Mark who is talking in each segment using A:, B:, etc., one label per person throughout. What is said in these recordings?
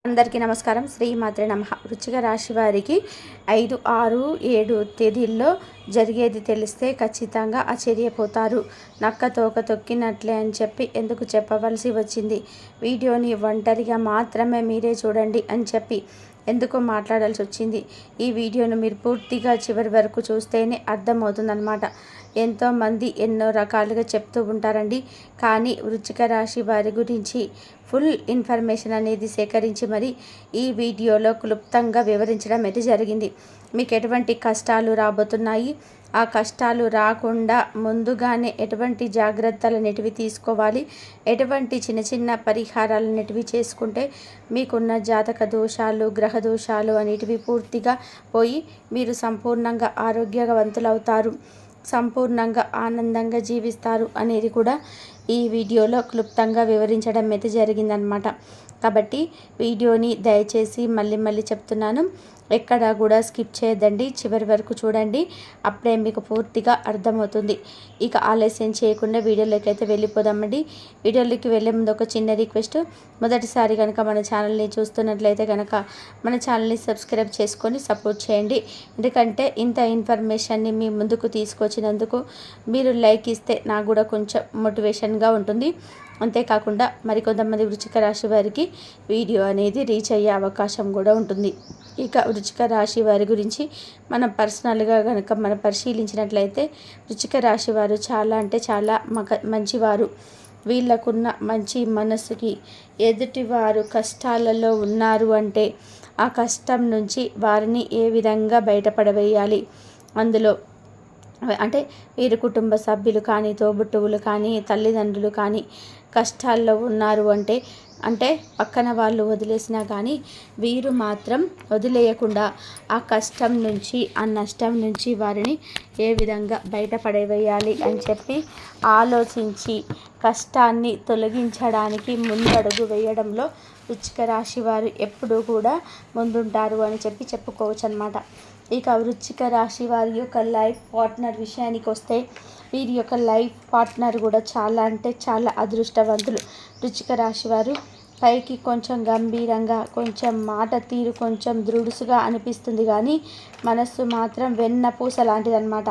A: అందరికీ నమస్కారం. శ్రీమాత్రే నమః. వృశ్చిక రాశి వారికి 5, 6, 7 తేదీల్లో జరిగేది తెలిస్తే ఖచ్చితంగా ఆశ్చర్యపోతారు. నక్క తోక తొక్కినట్లే అని చెప్పి ఎందుకు చెప్పవలసి వచ్చింది? వీడియోని ఒంటరిగా మాత్రమే మీరే చూడండి అని చెప్పి ఎందుకు మాట్లాడాల్సి వచ్చింది? ఈ వీడియోను మీరు పూర్తిగా చివరి వరకు చూస్తేనే అర్థమవుతుందన్నమాట. ఎంతోమంది ఎన్నో రకాలుగా చెప్తూ ఉంటారండి. కానీ వృశ్చిక రాశి వారి గురించి ఫుల్ ఇన్ఫర్మేషన్ అనేది సేకరించి మరి ఈ వీడియోలో క్లుప్తంగా వివరించడం అయితే జరిగింది. మీకు ఎటువంటి కష్టాలు రాబోతున్నాయి, ఆ కష్టాలు రాకుండా ముందుగానే ఎటువంటి జాగ్రత్తలన్నిటివి తీసుకోవాలి, ఎటువంటి చిన్న చిన్న పరిహారాలన్నిటివి చేసుకుంటే మీకున్న జాతక దోషాలు, గ్రహ దోషాలు అనేటివి పూర్తిగా పోయి మీరు సంపూర్ణంగా ఆరోగ్యవంతులవుతారు, సంపూర్ణంగా ఆనందంగా జీవిస్తారు అనేది కూడా ఈ వీడియోలో క్లుప్తంగా వివరించడం అయితే జరిగిందనమాట. కాబట్టి వీడియోని దయచేసి మళ్ళీ చెప్తున్నాను, ఎక్కడా కూడా స్కిప్ చేయొద్దండి, చివరి వరకు చూడండి, అప్పుడే మీకు పూర్తిగా అర్థమవుతుంది. ఇక ఆలస్యం చేయకుండా వీడియోలోకి అయితే వెళ్ళిపోదామండి. వీడియోలోకి వెళ్ళే ముందు ఒక చిన్న రిక్వెస్ట్, మొదటిసారి కనుక మన ఛానల్ని చూస్తున్నట్లయితే కనుక మన ఛానల్ని సబ్స్క్రైబ్ చేసుకొని సపోర్ట్ చేయండి. ఎందుకంటే ఇంత ఇన్ఫర్మేషన్ని మీ ముందుకు తీసుకొచ్చినందుకు మీరు లైక్ ఇస్తే నాకు కూడా కొంచెం మోటివేషన్గా ఉంటుంది. అంతేకాకుండా మరికొంతమంది వృశ్చిక రాశి వారికి వీడియో అనేది రీచ్ అయ్యే అవకాశం కూడా ఉంటుంది. ఇక వృశ్చిక రాశి వారి గురించి మనం పర్సనల్గా కనుక మనం పరిశీలించినట్లయితే వృశ్చిక రాశి వారు చాలా అంటే చాలా మంచివారు. వీళ్ళకున్న మంచి మనసుకి ఎదుటివారు కష్టాలలో ఉన్నారు అంటే ఆ కష్టం నుంచి వారిని ఏ విధంగా బయటపడవేయాలి, అందులో అంటే వీరి కుటుంబ సభ్యులు కానీ, తోబుట్టువులు కానీ, తల్లిదండ్రులు కానీ కష్టాల్లో ఉన్నారు అంటే పక్కన వాళ్ళు వదిలేసినా కానీ వీరు మాత్రం వదిలేయకుండా ఆ కష్టం నుంచి, ఆ నష్టం నుంచి వారిని ఏ విధంగా బయటపడవేయాలి అని చెప్పి ఆలోచించి కష్టాన్ని తొలగించడానికి ముందడుగు వేయడంలో వృశ్చిక రాశి వారు ఎప్పుడూ కూడా ముందుంటారు అని చెప్పుకోవచ్చు అన్నమాట. ఇక వృశ్చిక రాశి వారి యొక్క లైఫ్ పార్ట్నర్ విషయానికి వస్తే వీరి యొక్క లైఫ్ పార్ట్నర్ కూడా చాలా అంటే చాలా అదృష్టవంతులు. వృశ్చిక రాశి వారు పైకి కొంచెం గంభీరంగా, కొంచెం మాట తీరు కొంచెం దృఢుసుగా అనిపిస్తుంది కానీ మనస్సు మాత్రం వెన్నపూస లాంటిదన్నమాట.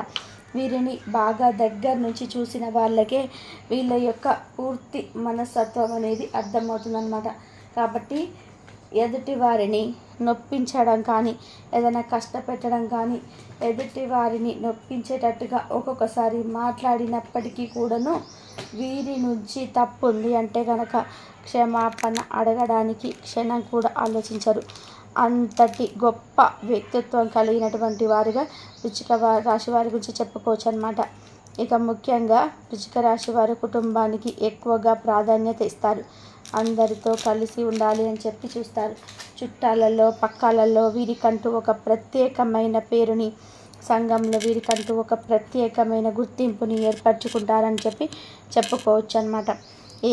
A: వీరిని బాగా దగ్గర నుంచి చూసిన వాళ్ళకే వీళ్ళ యొక్క పూర్తి మనస్తత్వం అనేది అర్థమవుతుందన్నమాట. కాబట్టి ఎదుటి వారిని నొప్పించడం కానీ, ఏదైనా కష్టపెట్టడం కానీ, ఎదుటి వారిని నొప్పించేటట్టుగా ఒక్కొక్కసారి మాట్లాడినప్పటికీ కూడాను వీరి నుంచి తప్పు ఉంది అంటే కనుక క్షమాపణ అడగడానికి క్షణం కూడా ఆలోచించరు. అంతటి గొప్ప వ్యక్తిత్వం కలిగినటువంటి వారుగా వృశ్చిక రాశి వారి గురించి చెప్పుకోవచ్చు అన్నమాట. ఇక ముఖ్యంగా వృశ్చిక రాశి వారు కుటుంబానికి ఎక్కువగా ప్రాధాన్యత ఇస్తారు. అందరితో కలిసి ఉండాలి అని చెప్పి చూస్తారు. చుట్టాలలో, పక్కాలలో వీరికంటూ ఒక ప్రత్యేకమైన పేరుని, సంఘంలో వీరికంటూ ఒక ప్రత్యేకమైన గుర్తింపుని ఏర్పరచుకుంటారని చెప్పుకోవచ్చు అన్నమాట.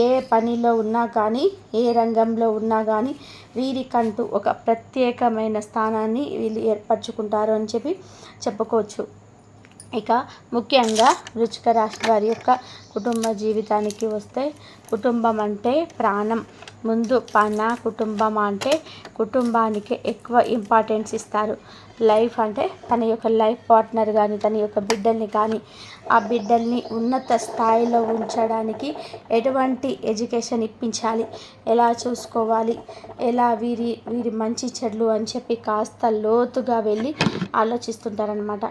A: ఏ పనిలో ఉన్నా కానీ, ఏ రంగంలో ఉన్నా కానీ వీరికంటూ ఒక ప్రత్యేకమైన స్థానాన్ని వీళ్ళు ఏర్పరచుకుంటారు అని చెప్పుకోవచ్చు. ఇక ముఖ్యంగా వృశ్చిక రాశి వారి యొక్క కుటుంబ జీవితానికి వస్తే కుటుంబం అంటే ప్రాణం. ముందు కుటుంబం అంటే కుటుంబానికి ఎక్కువ ఇంపార్టెన్స్ ఇస్తారు. లైఫ్ అంటే తన యొక్క లైఫ్ పార్ట్నర్ కానీ, తన యొక్క బిడ్డల్ని కానీ, ఆ బిడ్డల్ని ఉన్నత స్థాయిలో ఉంచడానికి ఎటువంటి ఎడ్యుకేషన్ ఇప్పించాలి, ఎలా చూసుకోవాలి, ఎలా వీరి మంచి చెడ్లు అని చెప్పి కాస్త లోతుగా వెళ్ళి ఆలోచిస్తుంటారనమాట.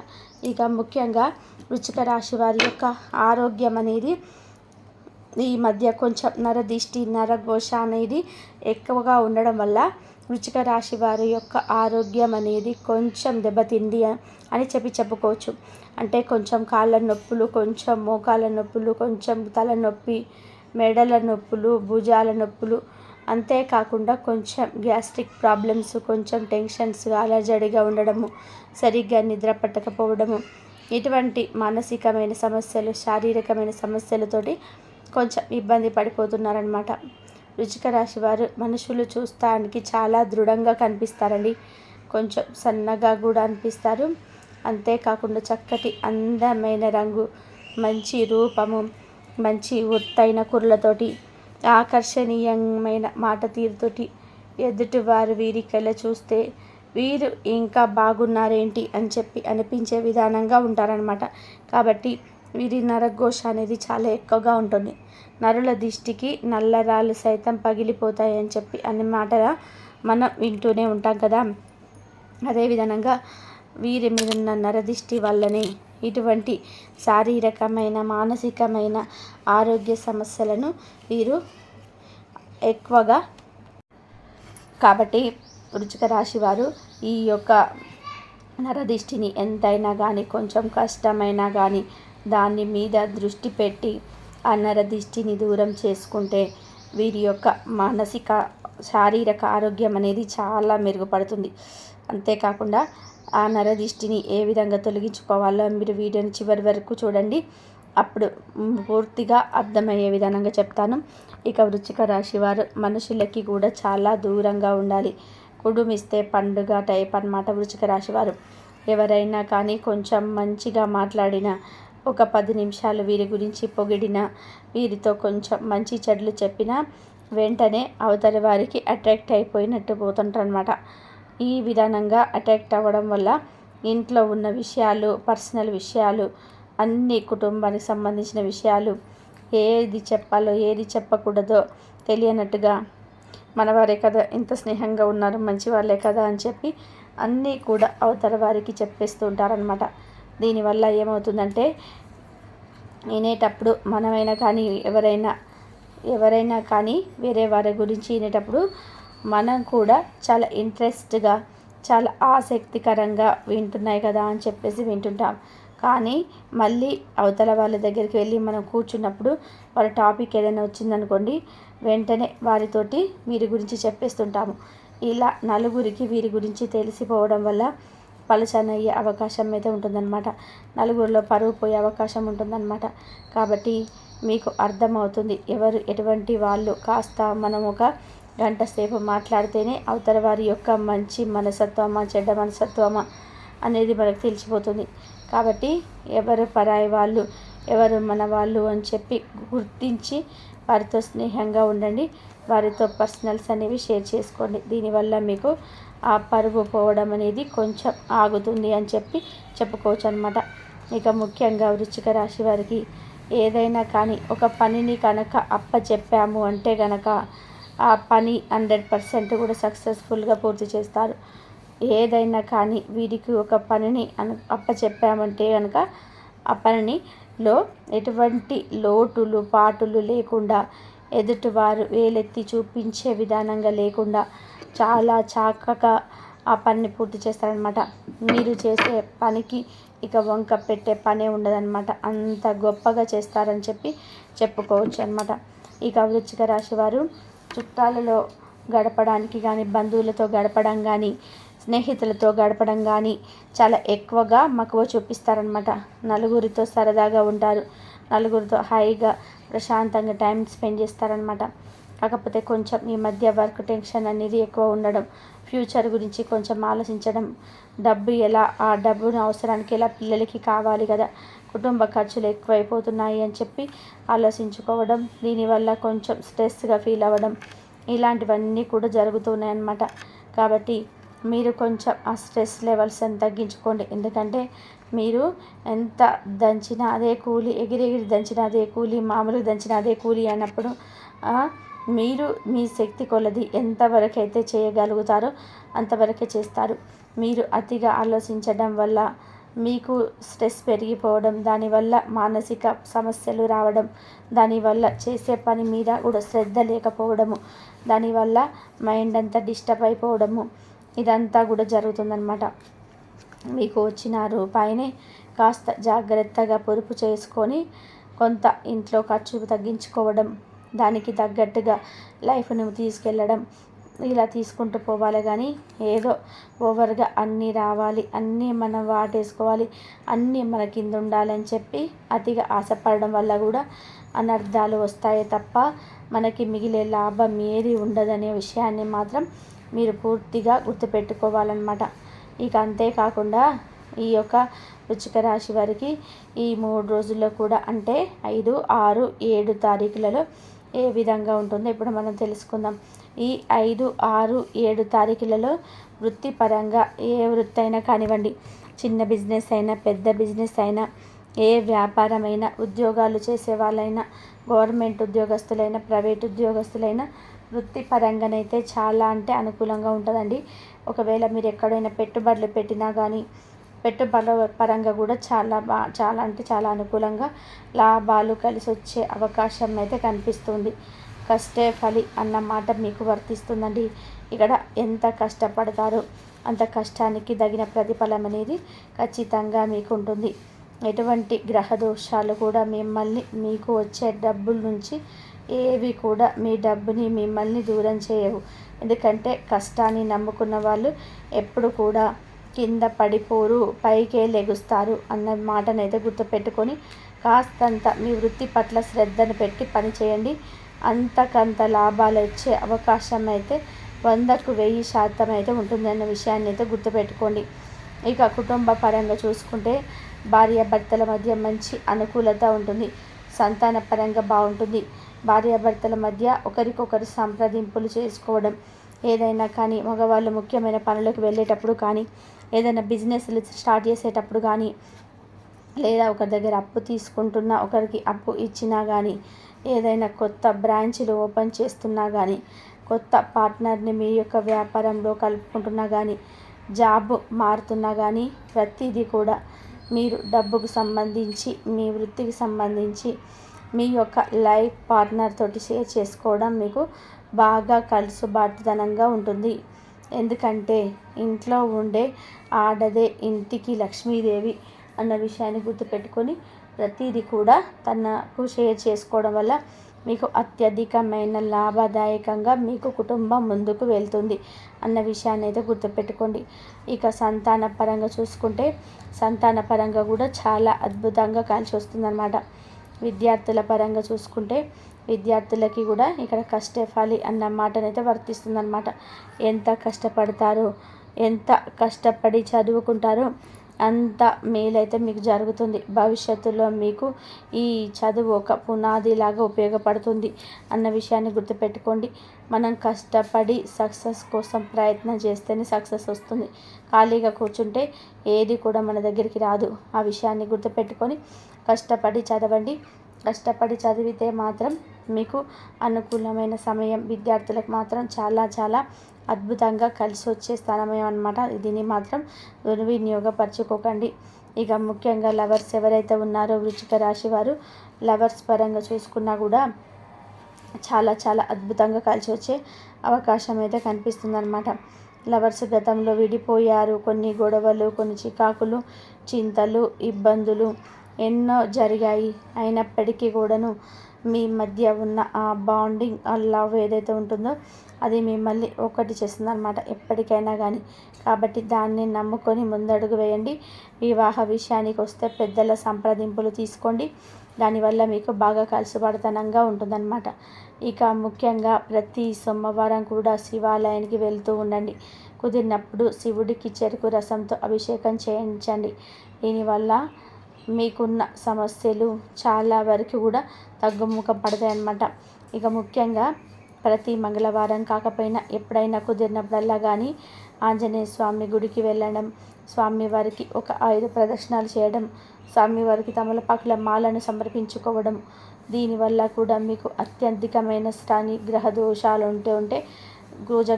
A: ఇక ముఖ్యంగా వృశ్చిక రాశి వారి యొక్క ఆరోగ్యం అనేది ఈ మధ్య కొంచెం నరదిష్టి, నరఘోష అనేది ఎక్కువగా ఉండడం వల్ల వృశ్చిక రాశి వారి యొక్క ఆరోగ్యం అనేది కొంచెం దెబ్బతింది అని చెప్పుకోవచ్చు. అంటే కొంచెం కాళ్ళ నొప్పులు, కొంచెం మోకాళ్ళ నొప్పులు, కొంచెం తలనొప్పి, మెడల నొప్పులు, భుజాల నొప్పులు, అంతేకాకుండా కొంచెం గ్యాస్ట్రిక్ ప్రాబ్లమ్స్, కొంచెం టెన్షన్స్, అలజడిగా ఉండడము, సరిగ్గా నిద్ర పట్టకపోవడము, ఇటువంటి మానసికమైన సమస్యలు, శారీరకమైన సమస్యలతోటి కొంచెం ఇబ్బంది పడిపోతున్నారనమాట. వృశ్చిక రాశి వారు మనుషులు చూస్తానికి చాలా దృఢంగా కనిపిస్తారండి. కొంచెం సన్నగా కూడా అనిపిస్తారు. అంతేకాకుండా చక్కటి అందమైన రంగు, మంచి రూపము, మంచి ఒత్తైన కుర్లతోటి, ఆకర్షణీయమైన మాట తీరుతోటి ఎదుటివారు వీరికెళ్ళ చూస్తే వీరు ఇంకా బాగున్నారేంటి అని చెప్పి అనిపించే విధానంగా ఉంటారనమాట. కాబట్టి వీరి నరఘోష అనేది చాలా ఎక్కువగా ఉంటుంది. నరుల దిష్టికి నల్లరాళ్ళు సైతం పగిలిపోతాయి అని చెప్పి అనే మాట మనం వింటూనే ఉంటాం కదా. అదేవిధంగా వీరి మీదున్న నరదిష్టి వల్లనే ఇటువంటి శారీరకమైన మానసికమైన ఆరోగ్య సమస్యలను వీరు ఎక్కువగా. కాబట్టి వృశ్చిక రాశి వారు ఈ యొక్క నరదిష్టిని ఎంతైనా కానీ కొంచెం కష్టమైనా కానీ దాని మీద దృష్టి పెట్టి ఆ నరదిష్టిని దూరం చేసుకుంటే వీరి యొక్క మానసిక శారీరక ఆరోగ్యం అనేది చాలా మెరుగుపడుతుంది. అంతేకాకుండా ఆ నరదిష్టిని ఏ విధంగా తొలగించుకోవాలో మీరు వీడియోని చివరి వరకు చూడండి. అప్పుడు పూర్తిగా అర్థమయ్యే విధానంగా చెప్తాను. ఇక వృశ్చిక రాశి వారు మనుషులకి కూడా చాలా దూరంగా ఉండాలి. కుడుమిస్తే పండుగ టైప్ అన్నమాట వృశ్చిక రాశి వారు. ఎవరైనా కానీ కొంచెం మంచిగా మాట్లాడినా, ఒక 10 నిమిషాలు వీరి గురించి పొగిడినా, వీరితో కొంచెం మంచి చెడులు చెప్పినా వెంటనే అవతలి వారికి అట్రాక్ట్ అయిపోయినట్టు పోతుంటారనమాట. ఈ విధానంగా అట్రాక్ట్ అవ్వడం వల్ల ఇంట్లో ఉన్న విషయాలు, పర్సనల్ విషయాలు, అన్ని కుటుంబానికి సంబంధించిన విషయాలు, ఏది చెప్పాలో ఏది చెప్పకూడదో తెలియనట్టుగా మనవారే కదా, ఇంత స్నేహంగా ఉన్నారు, మంచి వాళ్ళే కదా అని చెప్పి అన్నీ కూడా అవతల వారికి చెప్పేస్తూ ఉంటారనమాట. దీనివల్ల ఏమవుతుందంటే వినేటప్పుడు మనమైనా కానీ ఎవరైనా కానీ వేరే వారి గురించి వినేటప్పుడు మనం కూడా చాలా ఇంట్రెస్ట్గా, చాలా ఆసక్తికరంగా వింటున్నాయి కదా అని చెప్పేసి వింటుంటాం. కానీ మళ్ళీ అవతల వాళ్ళ దగ్గరికి వెళ్ళి మనం కూర్చున్నప్పుడు వాళ్ళ టాపిక్ ఏదైనా వచ్చిందనుకోండి, వెంటనే వారితోటి వీరి గురించి చెప్పేస్తుంటాము. ఇలా నలుగురికి వీరి గురించి తెలిసిపోవడం వల్ల పలుచనయ్యే అవకాశం అయితే ఉంటుందన్నమాట. నలుగురిలో పరువు పోయే అవకాశం ఉంటుందన్నమాట. కాబట్టి మీకు అర్థమవుతుంది ఎవరు ఎటువంటి వాళ్ళు. కాస్త మనం ఒక గంట సేపు మాట్లాడితేనే అవతల వారి యొక్క మంచి మనసత్వమా చెడ్డ మనసత్వమా అనేది మనకు తెలిసిపోతుంది. కాబట్టి ఎవరు పరాయి వాళ్ళు, ఎవరు మన వాళ్ళు అని చెప్పి గుర్తించి వారితో స్నేహంగా ఉండండి. వారితో పర్సనల్స్ అనేవి షేర్ చేసుకోండి. దీనివల్ల మీకు ఆ పరువు పోవడం అనేది కొంచెం ఆగుతుంది అని చెప్పి చెప్పుకోవచ్చు అనమాట. ఇక ముఖ్యంగా వృశ్చిక రాశి వారికి ఏదైనా కానీ ఒక పనిని కనుక అప్పచెప్పాము అంటే కనుక ఆ పని 100% కూడా సక్సెస్ఫుల్గా పూర్తి చేస్తారు. ఏదైనా కానీ వీరికి ఒక పనిని అప్పచెప్పామంటే కనుక ఆ పనిలో ఎటువంటి లోటులు పాటులు లేకుండా, ఎదుటివారు వేలెత్తి చూపించే విధానంగా లేకుండా చాలా చక్కగా ఆ పనిని పూర్తి చేస్తారనమాట. మీరు చేసే పనికి ఇక వంక పెట్టే పనే ఉండదన్నమాట. అంత గొప్పగా చేస్తారని చెప్పి చెప్పుకోవచ్చు అనమాట. ఇక వృశ్చిక రాశి వారు చుట్టాలలో గడపడానికి కానీ, బంధువులతో గడపడం కానీ, స్నేహితులతో గడపడం కానీ చాలా ఎక్కువగా మక్కువ చూపిస్తారనమాట. నలుగురితో సరదాగా ఉంటారు. నలుగురితో హాయిగా ప్రశాంతంగా టైం స్పెండ్ చేస్తారనమాట. కాకపోతే కొంచెం ఈ మధ్య వర్క్ టెన్షన్ అనేది ఎక్కువ ఉండడం, ఫ్యూచర్ గురించి కొంచెం ఆలోచించడం, ఆ డబ్బును అవసరానికి ఎలా పిల్లలకి కావాలి కదా, కుటుంబ ఖర్చులు ఎక్కువైపోతున్నాయి అని చెప్పి ఆలోచించుకోవడం, దీనివల్ల కొంచెం స్ట్రెస్గా ఫీల్ అవ్వడం, ఇలాంటివన్నీ కూడా జరుగుతున్నాయి అన్నమాట. కాబట్టి మీరు కొంచెం ఆ స్ట్రెస్ లెవెల్స్ని తగ్గించుకోండి. ఎందుకంటే మీరు ఎంత దంచినా అదే కూలి, ఎగిరెగిరి దంచినా అదే కూలి, మామూలుగా దంచినా అదే కూలి అన్నప్పుడు మీరు మీ శక్తి కొలది ఎంతవరకు అయితే చేయగలుగుతారో అంతవరకే చేస్తారు. మీరు అతిగా ఆలోచించడం వల్ల మీకు స్ట్రెస్ పెరిగిపోవడం, దానివల్ల మానసిక సమస్యలు రావడం, దానివల్ల చేసే పని మీద కూడా శ్రద్ధ లేకపోవడము, దానివల్ల మైండ్ అంతా డిస్టర్బ్ అయిపోవడము, ఇదంతా కూడా జరుగుతుందన్నమాట. మీకు వచ్చిన రూపాయిని కాస్త జాగ్రత్తగా పొదుపు చేసుకొని కొంత ఇంట్లో ఖర్చు తగ్గించుకోవడం, దానికి తగ్గట్టుగా లైఫ్ను తీసుకెళ్ళడం, ఇలా తీసుకుంటూ పోవాలి. కానీ ఏదో ఓవర్గా అన్నీ రావాలి, అన్నీ మనం వాటేసుకోవాలి, అన్నీ మన కింద ఉండాలని చెప్పి అతిగా ఆశపడడం వల్ల కూడా అనర్థాలు వస్తాయి తప్ప మనకి మిగిలే లాభం ఏది ఉండదనే విషయాన్ని మాత్రం మీరు పూర్తిగా గుర్తుపెట్టుకోవాలన్నమాట. ఇక అంతేకాకుండా ఈ యొక్క వృశ్చిక రాశి వారికి ఈ 3 రోజుల్లో కూడా అంటే 5, 6, 7 తారీఖులలో ఏ విధంగా ఉంటుందో ఇప్పుడు మనం తెలుసుకుందాం. ఈ 5, 6, 7 తారీఖులలో వృత్తిపరంగా ఏ వృత్తి అయినా కానివ్వండి, చిన్న బిజినెస్ అయినా పెద్ద బిజినెస్ అయినా, ఏ వ్యాపారమైనా, ఉద్యోగాలు చేసే వాళ్ళైనా, గవర్నమెంట్ ఉద్యోగస్తులైనా, ప్రైవేట్ ఉద్యోగస్తులైనా వృత్తిపరంగానైతే చాలా అంటే అనుకూలంగా ఉంటుందండి. ఒకవేళ మీరు ఎక్కడైనా పెట్టుబడులు పెట్టినా కానీ పెట్టుబడుల పరంగా కూడా చాలా అంటే చాలా అనుకూలంగా లాభాలు కలిసి వచ్చే అవకాశం అయితే కనిపిస్తుంది. కష్టే ఫలి అన్న మాట మీకు వర్తిస్తుందండి. ఇక్కడ ఎంత కష్టపడతారో అంత కష్టానికి తగిన ప్రతిఫలం అనేది ఖచ్చితంగా మీకు ఉంటుంది. ఎటువంటి గ్రహ దోషాలు కూడా మిమ్మల్ని మీకు వచ్చే డబ్బుల నుంచి ఏవి కూడా మీ డబ్బుని మిమ్మల్ని దూరం చేయవు. ఎందుకంటే కష్టాన్ని నమ్ముకున్న వాళ్ళు ఎప్పుడు కూడా కింద పడిపోరు, పైకే లెగుస్తారు అన్న మాటనైతే గుర్తుపెట్టుకొని కాస్తంత మీ వృత్తి పట్ల శ్రద్ధను పెట్టి పని చేయండి. అంతకంత లాభాలు వచ్చే అవకాశం అయితే 100కు 1000% అయితే ఉంటుందన్న విషయాన్ని అయితే గుర్తుపెట్టుకోండి. ఇక కుటుంబ పరంగా చూసుకుంటే భార్యాభర్తల మధ్య మంచి అనుకూలత ఉంటుంది. సంతాన పరంగా బాగుంటుంది. భార్యాభర్తల మధ్య ఒకరికొకరు సంప్రదింపులు చేసుకోవడం, ఏదైనా కానీ మగవాళ్ళు ముఖ్యమైన పనులకు వెళ్ళేటప్పుడు కానీ, ఏదైనా బిజినెస్లు స్టార్ట్ చేసేటప్పుడు కానీ, లేదా ఒకరి దగ్గర అప్పు తీసుకుంటున్నా ఒకరికి అప్పు ఇచ్చినా కానీ, ఏదైనా కొత్త బ్రాంచ్లు ఓపెన్ చేస్తున్నా కానీ, కొత్త పార్ట్నర్ని మీ యొక్క వ్యాపారంలో కలుపుకుంటున్నా కానీ, జాబ్ మారుతున్నా కానీ, ప్రతిదీ కూడా మీరు డబ్బుకు సంబంధించి, మీ వృత్తికి సంబంధించి, మీ యొక్క లైఫ్ పార్ట్నర్ తోటి షేర్ చేసుకోవడం మీకు బాగా కలుసుబాటుతనంగా ఉంటుంది. ఎందుకంటే ఇంట్లో ఉండే ఆడదే ఇంటికి లక్ష్మీదేవి అన్న విషయాన్ని గుర్తుపెట్టుకొని ప్రతిదీ కూడా తనకు షేర్ చేసుకోవడం వల్ల మీకు అత్యధికమైన లాభదాయకంగా మీకు కుటుంబం ముందుకు వెళ్తుంది అన్న విషయాన్ని అయితే గుర్తుపెట్టుకోండి. ఇక సంతాన పరంగా చూసుకుంటే సంతాన పరంగా కూడా చాలా అద్భుతంగా కలిసి వస్తుందన్నమాట. విద్యార్థుల పరంగా చూసుకుంటే విద్యార్థులకి కూడా ఇక్కడ కష్టే ఫలి అన్న మాటనైతే వర్తిస్తుందన్నమాట. ఎంత కష్టపడతారో, ఎంత కష్టపడి చదువుకుంటారో అంత మేలైతే మీకు జరుగుతుంది. భవిష్యత్తులో మీకు ఈ చదువు ఒక పునాదిలాగా ఉపయోగపడుతుంది అన్న విషయాన్ని గుర్తుపెట్టుకోండి. మనం కష్టపడి సక్సెస్ కోసం ప్రయత్నం చేస్తేనే సక్సెస్ వస్తుంది. ఖాళీగా కూర్చుంటే ఏది కూడా మన దగ్గరికి రాదు. ఆ విషయాన్ని గుర్తుపెట్టుకొని కష్టపడి చదవండి. కష్టపడి చదివితే మాత్రం మీకు అనుకూలమైన సమయం విద్యార్థులకు మాత్రం చాలా చాలా అద్భుతంగా కలిసి వచ్చే సమయం అన్నమాట. దీన్ని మాత్రం దుర్వినియోగపరచుకోకండి. ఇక ముఖ్యంగా లవర్స్ ఎవరైతే ఉన్నారో వృశ్చిక రాశి వారు, లవర్స్ పరంగా చూసుకున్నా కూడా చాలా చాలా అద్భుతంగా కలిసి వచ్చే అవకాశం అయితే కనిపిస్తుందన్నమాట. లవర్స్ గతంలో విడిపోయారు. కొన్ని గొడవలు, కొన్ని చికాకులు, చింతలు, ఇబ్బందులు ఎన్నో జరిగాయి. అయినప్పటికీ కూడాను మీ మధ్య ఉన్న ఆ బాండింగ్, ఆ లవ్ ఏదైతే ఉంటుందో అది మిమ్మల్ని ఒకటి చేస్తుందన్నమాట ఎప్పటికైనా కానీ. కాబట్టి దాన్ని నమ్ముకొని ముందడుగు వేయండి. వివాహ విషయానికి వస్తే పెద్దల సంప్రదింపులు తీసుకోండి. దానివల్ల మీకు బాగా కలుసుబడతనంగా ఉంటుందన్నమాట. ఇక ముఖ్యంగా ప్రతి సోమవారం కూడా శివాలయానికి వెళ్తూ ఉండండి. కుదిరినప్పుడు శివుడికి చెరుకు రసంతో అభిషేకం చేయించండి. దీనివల్ల మీకున్న సమస్యలు చాలా వరకు కూడా తగ్గుముఖం పడతాయి అన్నమాట. ఇక ముఖ్యంగా ప్రతి మంగళవారం కాకపోయినా ఎప్పుడైనా కుదిరినప్పుడల్లా కానీ ఆంజనేయ స్వామి గుడికి వెళ్ళడం, స్వామివారికి ఒక 5 ప్రదక్షిణాలు చేయడం, స్వామివారికి తమలపాకుల మాలను సమర్పించుకోవడం, దీనివల్ల కూడా మీకు అత్యధికమైన శ్రాని గ్రహ దోషాలు ఉంటే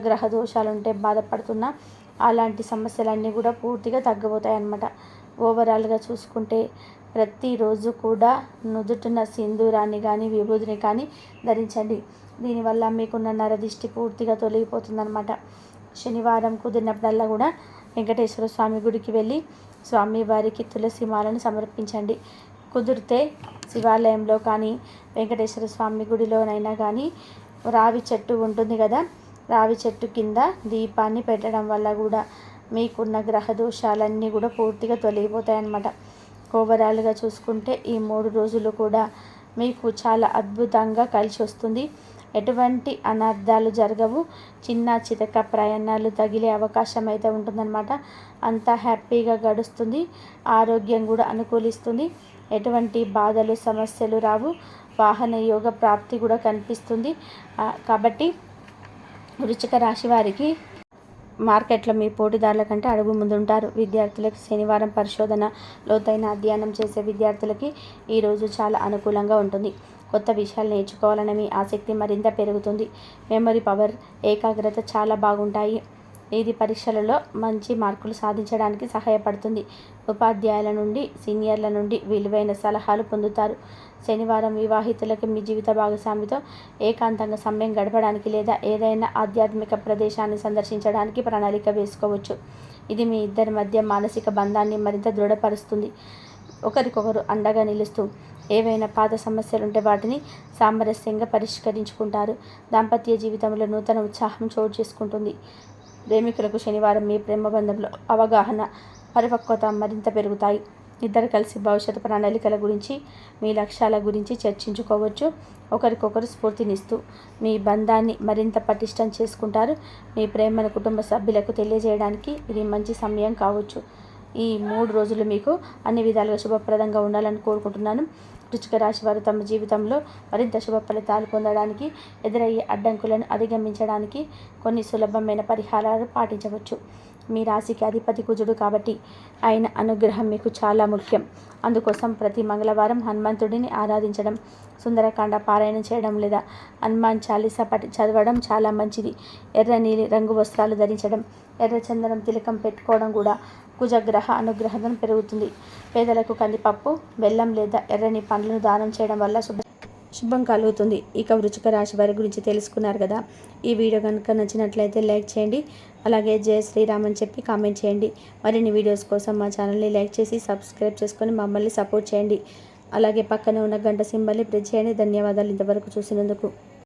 A: గ్రహ దోషాలు ఉంటే బాధపడుతున్నా అలాంటి సమస్యలన్నీ కూడా పూర్తిగా తగ్గిపోతాయి అన్నమాట. ఓవరాల్గా చూసుకుంటే ప్రతిరోజు కూడా నుదుటిన సింధూరాన్ని కానీ విభూదిని కానీ ధరించండి. దీనివల్ల మీకున్న నరదిష్టి పూర్తిగా తొలగిపోతుందన్నమాట. శనివారం కుదిరినప్పుడల్లా కూడా వెంకటేశ్వర స్వామి గుడికి వెళ్ళి స్వామివారికి తులసి మాలను సమర్పించండి. కుదిరితే శివాలయంలో కానీ వెంకటేశ్వర స్వామి గుడిలోనైనా కానీ రావి చెట్టు ఉంటుంది కదా, రావి చెట్టు కింద దీపాన్ని పెట్టడం వల్ల కూడా మీకున్న గ్రహ దోషాలన్నీ కూడా పూర్తిగా తొలగిపోతాయన్నమాట. ఓవరాల్గా చూసుకుంటే ఈ 3 రోజులు కూడా మీకు చాలా అద్భుతంగా కలిసి వస్తుంది. ఎటువంటి అనర్థాలు జరగవు. చిన్న చితక ప్రయాణాలు తగిలే అవకాశం అయితే ఉంటుందన్నమాట. అంతా హ్యాపీగా గడుస్తుంది. ఆరోగ్యం కూడా అనుకూలిస్తుంది. ఎటువంటి బాధలు సమస్యలు రావు. వాహన యోగ ప్రాప్తి కూడా కనిపిస్తుంది. కాబట్టి వృశ్చిక రాశి వారికి మార్కెట్లో మీ పోటీదారుల కంటే అడుగు ముందుంటారు. విద్యార్థులకు శనివారం పరిశోధన, లోతైన అధ్యయనం చేసే విద్యార్థులకి ఈరోజు చాలా అనుకూలంగా ఉంటుంది. కొత్త విషయాలు నేర్చుకోవాలనే మీ ఆసక్తి మరింత పెరుగుతుంది. మెమరీ పవర్, ఏకాగ్రత చాలా బాగుంటాయి. ఇది పరీక్షలలో మంచి మార్కులు సాధించడానికి సహాయపడుతుంది. ఉపాధ్యాయుల నుండి, సీనియర్ల నుండి విలువైన సలహాలు పొందుతారు. శనివారం వివాహితులకు మీ జీవిత భాగస్వామితో ఏకాంతంగా సమయం గడపడానికి లేదా ఏదైనా ఆధ్యాత్మిక ప్రదేశాన్ని సందర్శించడానికి ప్రణాళిక వేసుకోవచ్చు. ఇది మీ ఇద్దరి మధ్య మానసిక బంధాన్ని మరింత దృఢపరుస్తుంది. ఒకరికొకరు అండగా నిలుస్తూ ఏవైనా పాత సమస్యలుంటే వాటిని సామరస్యంగా పరిష్కరించుకుంటారు. దాంపత్య జీవితంలో నూతన ఉత్సాహం చోటు చేసుకుంటుంది. ప్రేమికులకు శనివారం మీ ప్రేమ బంధంలో అవగాహన, పరిపక్వత మరింత పెరుగుతాయి. ఇద్దరు కలిసి భవిష్యత్తు ప్రణాళికల గురించి, మీ లక్ష్యాల గురించి చర్చించుకోవచ్చు. ఒకరికొకరు స్ఫూర్తినిస్తూ మీ బంధాన్ని మరింత పటిష్టం చేసుకుంటారు. మీ ప్రేమను కుటుంబ సభ్యులకు తెలియజేయడానికి ఇది మంచి సమయం కావచ్చు. ఈ 3 రోజులు మీకు అన్ని విధాలుగా శుభప్రదంగా ఉండాలని కోరుకుంటున్నాను. వృశ్చిక రాశి వారు తమ జీవితంలో మరింత శుభ ఫలితాలు పొందడానికి, ఎదురయ్యే అడ్డంకులను అధిగమించడానికి కొన్ని సులభమైన పరిహారాలు పాటించవచ్చు. మీ రాశికి అధిపతి కుజుడు కాబట్టి ఆయన అనుగ్రహం మీకు చాలా ముఖ్యం. అందుకోసం ప్రతి మంగళవారం హనుమంతుడిని ఆరాధించడం, సుందరకాండ పారాయణం చేయడం లేదా హనుమాన్ చాలీసా చదవడం చాలా మంచిది. ఎర్ర నీలి రంగు వస్త్రాలు ధరించడం, ఎర్ర చందనం తిలకం పెట్టుకోవడం కూడా కుజగ్రహ అనుగ్రహం పెరుగుతుంది. పేదలకు కందిపప్పు, బెల్లం లేదా ఎర్రని పండ్లను దానం చేయడం వల్ల శుభం కలుగుతుంది. ఇక వృశ్చిక రాశి వారి గురించి తెలుసుకున్నారు కదా. ఈ వీడియో కనుక నచ్చినట్లయితే లైక్ చేయండి. అలాగే జై శ్రీరామ్ అని చెప్పి కామెంట్ చేయండి. మరిన్ని వీడియోస్ కోసం మా ఛానల్ని లైక్ చేసి సబ్స్క్రైబ్ చేసుకొని మమ్మల్ని సపోర్ట్ చేయండి. అలాగే పక్కనే ఉన్న గంట సింబల్ని ప్రెస్ చేయండి. ధన్యవాదాలు ఇంతవరకు చూసినందుకు.